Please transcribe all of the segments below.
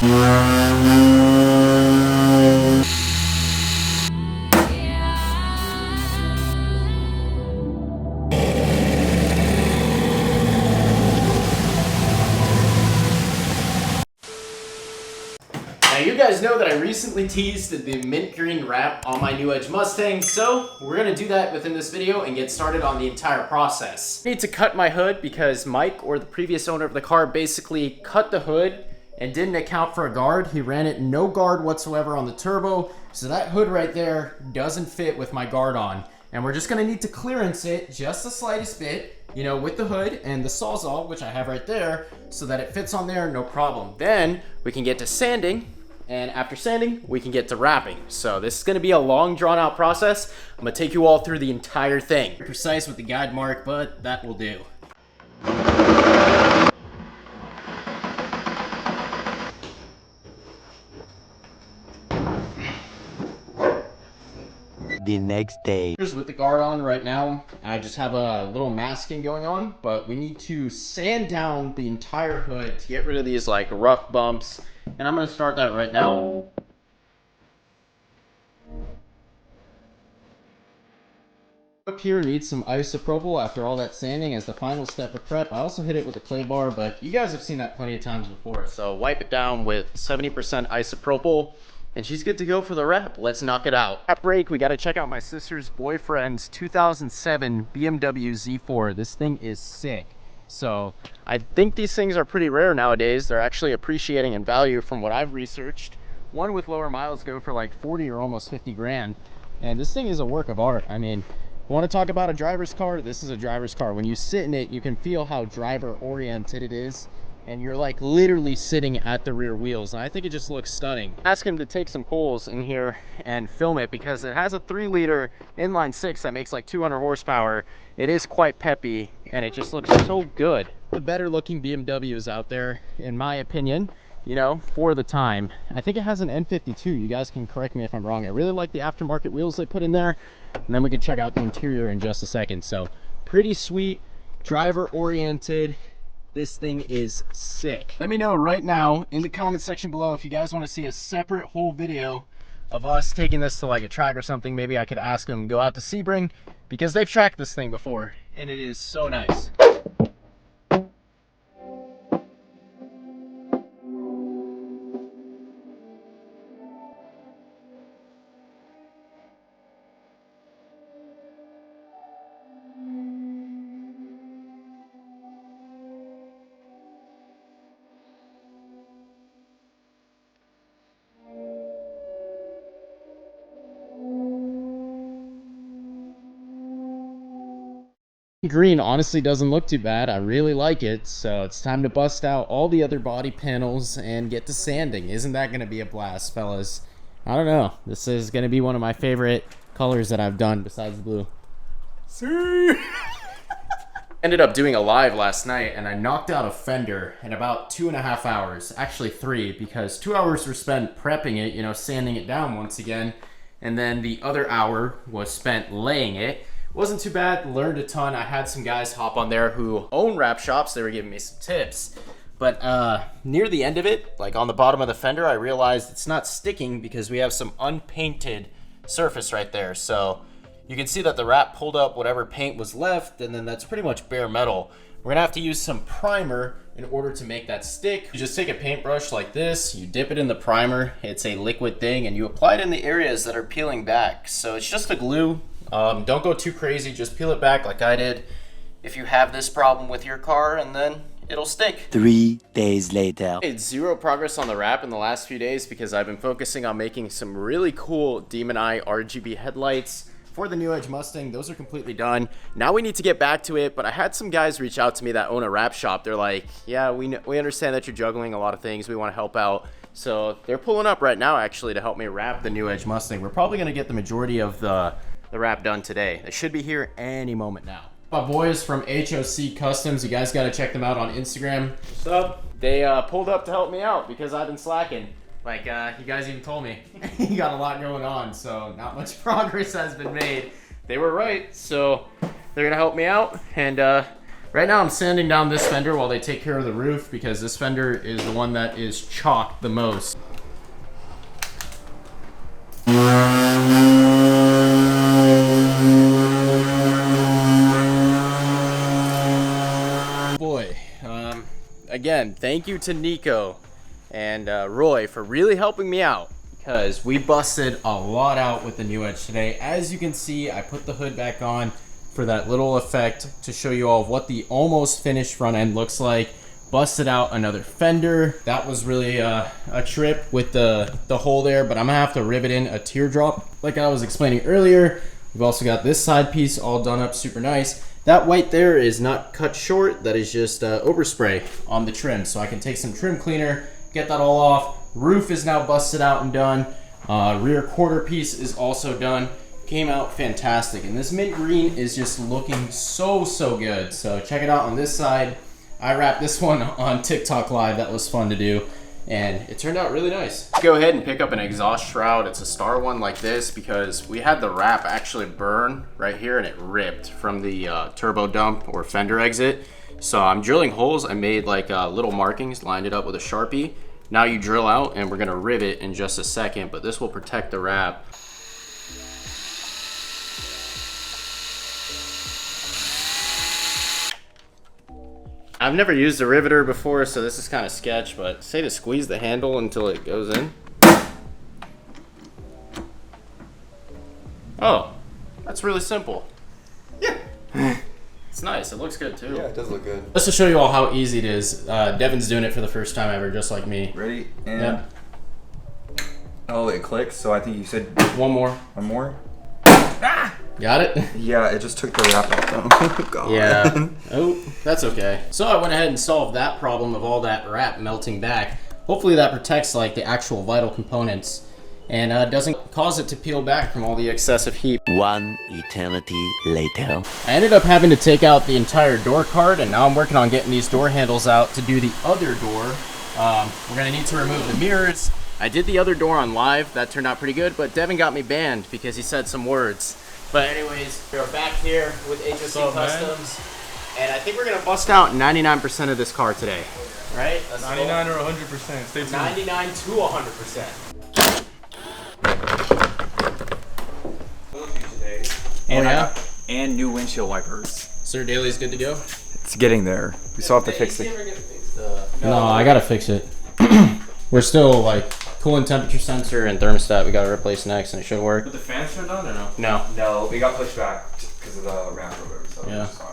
Now you guys know that I recently teased the mint green wrap on my new Edge Mustang, so we're gonna do that within this video and get started on the entire process. I need to cut my hood because Mike, or the previous owner of the car, basically cut the hood and didn't account for a guard. He ran it no guard whatsoever on the turbo, so that hood right there doesn't fit with my guard on. And we're just gonna need to clearance it just the slightest bit, you know, with the hood and the Sawzall, which I have right there, so that it fits on there, no problem. Then we can get to sanding, and after sanding, we can get to wrapping. So this is gonna be a long, drawn out process. I'm gonna take you all through the entire thing. Precise with the guide mark, but that will do. The next day. With the guard on right now, I just have a little masking going on, but we need to sand down the entire hood to get rid of these like rough bumps, and I'm gonna start that right now. Up here needs some isopropyl after all that sanding as the final step of prep. I also hit it with a clay bar, but you guys have seen that plenty of times before. So wipe it down with 70% isopropyl, and she's good to go for the wrap. Let's knock it out. Wrap break, we gotta check out my sister's boyfriend's 2007 BMW Z4. This thing is sick. So I think these things are pretty rare nowadays. They're actually appreciating in value from what I've researched. One with lower miles go for like 40 or almost 50 grand. And this thing is a work of art. I mean, want to talk about a driver's car? This is a driver's car. When you sit in it, you can feel how driver oriented it is. And you're like literally sitting at the rear wheels, and I think it just looks stunning. Ask him to take some pulls in here and film it because it has a 3-liter inline 6 that makes like 200 horsepower. It is quite peppy and it just looks so good. The better looking BMWs out there, in my opinion, you know, for the time. I think it has an N52. You guys can correct me if I'm wrong. I really like the aftermarket wheels they put in there, and then we can check out the interior in just a second. So pretty sweet, driver oriented. This thing is sick. Let me know right now in the comment section below if you guys want to see a separate whole video of us taking this to like a track or something. Maybe I could ask them to go out to Sebring because they've tracked this thing before and it is so nice. Green honestly doesn't look too bad. I really like it, so it's time to bust out all the other body panels and get to sanding. Isn't that going to be a blast, fellas? I don't know. This is going to be one of my favorite colors that I've done besides blue. See? Ended up doing a live last night and I knocked out a fender in about 2.5 hours. Actually 3, because 2 hours were spent prepping it, you know, sanding it down once again, and then the other hour was spent laying it. Wasn't too bad, learned a ton. I had some guys hop on there who own wrap shops. They were giving me some tips. But near the end of it, like on the bottom of the fender, I realized it's not sticking because we have some unpainted surface right there. So you can see that the wrap pulled up whatever paint was left, and then that's pretty much bare metal. We're gonna have to use some primer in order to make that stick. You just take a paintbrush like this, you dip it in the primer, it's a liquid thing, and you apply it in the areas that are peeling back. So it's just a glue. Don't go too crazy, just peel it back like I did if you have this problem with your car, and then it'll stick. 3 days later. Made zero progress on the wrap in the last few days because I've been focusing on making some really cool Demon Eye RGB headlights for the new Edge Mustang. Those are completely done. Now we need to get back to it, but I had some guys reach out to me that own a wrap shop. They're like, yeah, we understand that you're juggling a lot of things. We want to help out. So they're pulling up right now actually to help me wrap the new Edge Mustang. We're probably going to get the majority of the wrap done today. They should be here any moment now. My boys from HOC Customs, you guys got to check them out on Instagram. What's up? They pulled up to help me out because I've been slacking. Like you guys even told me. You got a lot going on, so not much progress has been made. They were right, so they're gonna help me out, and Right now I'm sanding down this fender while they take care of the roof because this fender is the one that is chalked the most. Boy, again, thank you to Nico and Roy for really helping me out because we busted a lot out with the new edge today. As you can see, I put the hood back on for that little effect to show you all what the almost finished front end looks like. Busted out another fender. That was really a trip with the hole there, but I'm gonna have to rivet in a teardrop like I was explaining earlier. We've also got this side piece all done up super nice. That white there is not cut short, that is just overspray on the trim. So I can take some trim cleaner, get that all off. Roof is now busted out and done. Rear quarter piece is also done. Came out fantastic, and this mint green is just looking so good. So check it out on this side. I wrapped this one on TikTok Live. That was fun to do, and it turned out really nice. Go ahead and pick up an exhaust shroud. It's a star one like this because we had the wrap actually burn right here and it ripped from the turbo dump or fender exit. So I'm drilling holes. I made like little markings, lined it up with a Sharpie. Now you drill out, and we're gonna rivet in just a second, but this will protect the wrap. I've never used a riveter before, so this is kind of sketch, but say to squeeze the handle until it goes in. Oh, that's really simple. Yeah. It's nice, it looks good too. Yeah, it does look good. Just to show you all how easy it is, Devin's doing it for the first time ever, just like me. Ready? And Yep. oh, it clicks. So I think you said One more. one more. Got it? Yeah, it just took the wrap off though. God. Yeah. Oh, that's okay. So I went ahead and solved that problem of all that wrap melting back. Hopefully that protects like the actual vital components and doesn't cause it to peel back from all the excessive heat. One eternity later. I ended up having to take out the entire door card, and now I'm working on getting these door handles out to do the other door. We're gonna need to remove the mirrors. I did the other door on live. That turned out pretty good, but Devin got me banned because he said some words. But anyways, we're back here with HOC Customs, and I think we're gonna bust out 99% of this car today, right? 99 or 100%. Stay tuned. 99 to 100%. And, Oh yeah? and new windshield wipers. Sir Daly's good to go? It's getting there. We still have to fix it. No, I gotta fix it. We're still like coolant temperature sensor and thermostat. We gotta replace next, and it should work. But the fans shut down or no? No. No, we got pushed back because of the ramp rover. So Yeah. it's fine.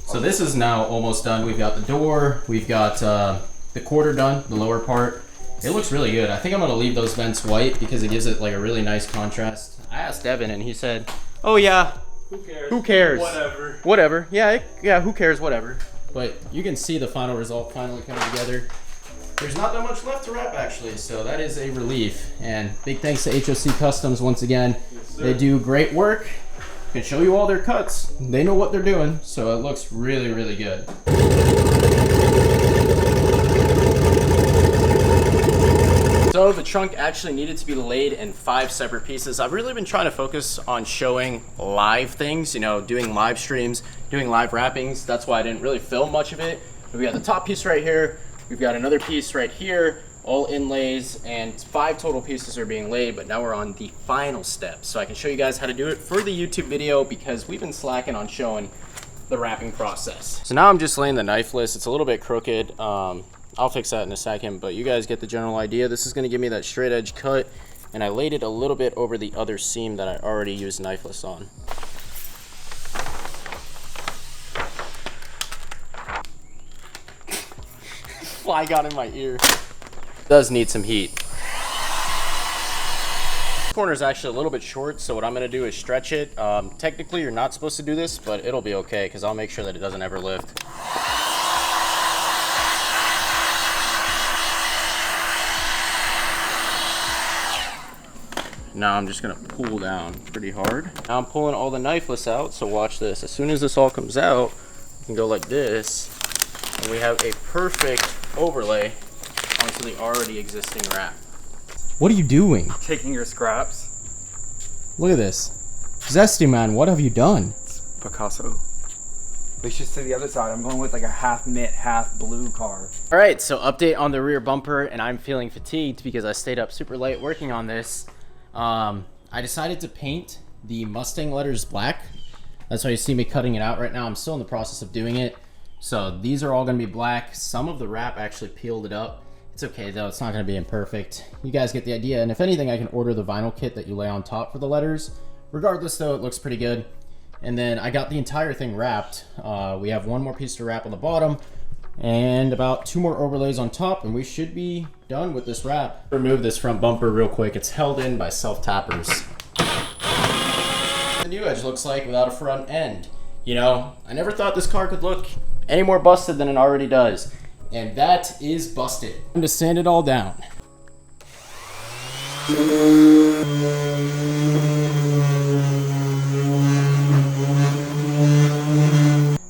So this is now almost done. We've got the door. We've got the quarter done, the lower part. It looks really good. I think I'm gonna leave those vents white because it gives it like a really nice contrast. I asked Devin, and he said, "Oh yeah, Who cares? who cares? Whatever. Whatever. Yeah, yeah. Who cares? Whatever." But you can see the final result finally coming together. There's not that much left to wrap actually, so that is a relief. And big thanks to HOC Customs once again. They do great work. Can show you all their cuts. They know what they're doing, so it looks really good. So the trunk actually needed to be laid in 5 separate pieces. I've really been trying to focus on showing live things, you know, doing live streams, doing live wrappings. That's why I didn't really film much of it. But we got the top piece right here. We've got another piece right here, all inlays, and 5 total pieces are being laid, but now we're on the final step. So I can show you guys how to do it for the YouTube video because we've been slacking on showing the wrapping process. So now I'm just laying the knifeless. It's a little bit crooked. I'll fix that in a second, but you guys get the general idea. This is gonna give me that straight edge cut, and I laid it a little bit over the other seam that I already used knifeless on. Fly got in my ear. Does need some heat. This corner is actually a little bit short, so what I'm gonna do is stretch it. Technically, you're not supposed to do this, but it'll be okay because I'll make sure that it doesn't ever lift. Now I'm just gonna pull down pretty hard. Now I'm pulling all the knifeless out, so watch this. As soon as this all comes out, you can go like this, and we have a perfect overlay onto the already existing wrap. What are you doing? Taking your scraps. Look at this. Zesty man, what have you done? Picasso. We should say the other side. I'm going with like a half mint, half blue car. All right, so update on the rear bumper, and I'm feeling fatigued because I stayed up super late working on this. I decided to paint the Mustang letters black. That's why you see me cutting it out right now. I'm still in the process of doing it. So these are all gonna be black. Some of the wrap actually peeled it up. It's okay though, it's not gonna be imperfect. You guys get the idea, and if anything, I can order the vinyl kit that you lay on top for the letters. Regardless though, it looks pretty good. And then I got the entire thing wrapped. We have one more piece to wrap on the bottom and about 2 more overlays on top, and we should be done with this wrap. Remove this front bumper real quick. It's held in by self-tappers. The new edge looks like without a front end. You know, I never thought this car could look any more busted than it already does. And that is busted. Time to sand it all down.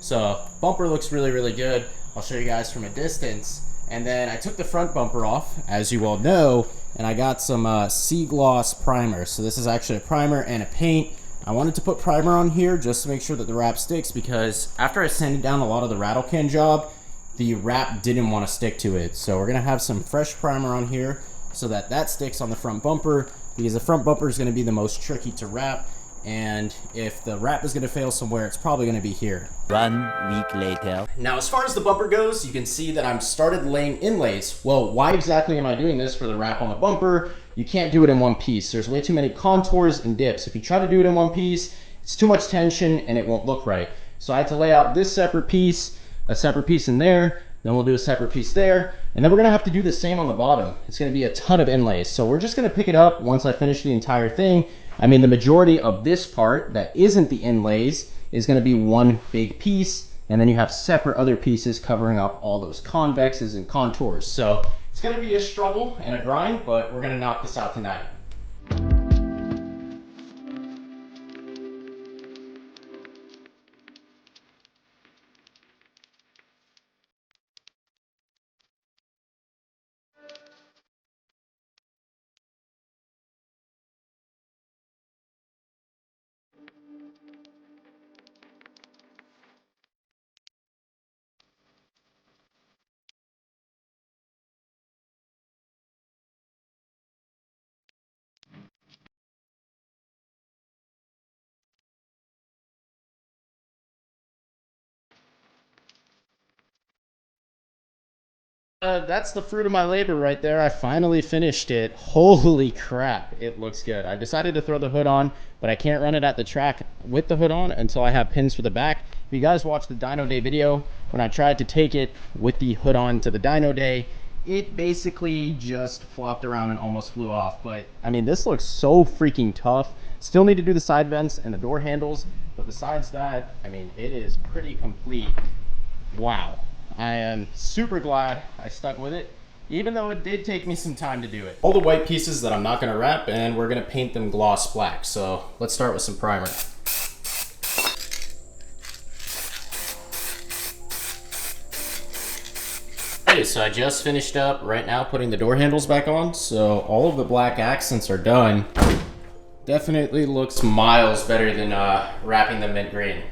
So bumper looks really, really good. I'll show you guys from a distance. And then I took the front bumper off, as you all know, and I got some Sea Gloss primer. So this is actually a primer and a paint. I wanted to put primer on here just to make sure that the wrap sticks, because after I sanded down a lot of the rattle can job, the wrap didn't want to stick to it. So we're gonna have some fresh primer on here so that that sticks on the front bumper, because the front bumper is gonna be the most tricky to wrap. And if the wrap is gonna fail somewhere, it's probably gonna be here. 1 week later. Now, as far as the bumper goes, you can see that I'm started laying inlays. Well, why exactly am I doing this for the wrap on the bumper? You can't do it in one piece. There's way too many contours and dips. If you try to do it in one piece, it's too much tension and it won't look right. So I had to lay out this separate piece, a separate piece in there, then we'll do a separate piece there, and then we're gonna have to do the same on the bottom. It's gonna be a ton of inlays. So we're just gonna pick it up once I finish the entire thing. I mean, the majority of this part that isn't the inlays is gonna be one big piece, and then you have separate other pieces covering up all those convexes and contours. So it's gonna be a struggle and a grind, but we're gonna knock this out tonight. That's the fruit of my labor right there. I finally finished it. Holy crap, it looks good. I decided to throw the hood on, but I can't run it at the track with the hood on until I have pins for the back. If you guys watched the dyno day video, when I tried to take it with the hood on to the dyno day, it basically just flopped around and almost flew off. But I mean, this looks so freaking tough. Still need to do the side vents and the door handles, but besides that, I mean, it is pretty complete. Wow. I am super glad I stuck with it, even though it did take me some time to do it. All the white pieces that I'm not gonna wrap, and we're gonna paint them gloss black. So let's start with some primer. Okay, so I just finished up right now putting the door handles back on. So all of the black accents are done. Definitely looks miles better than wrapping them mint green.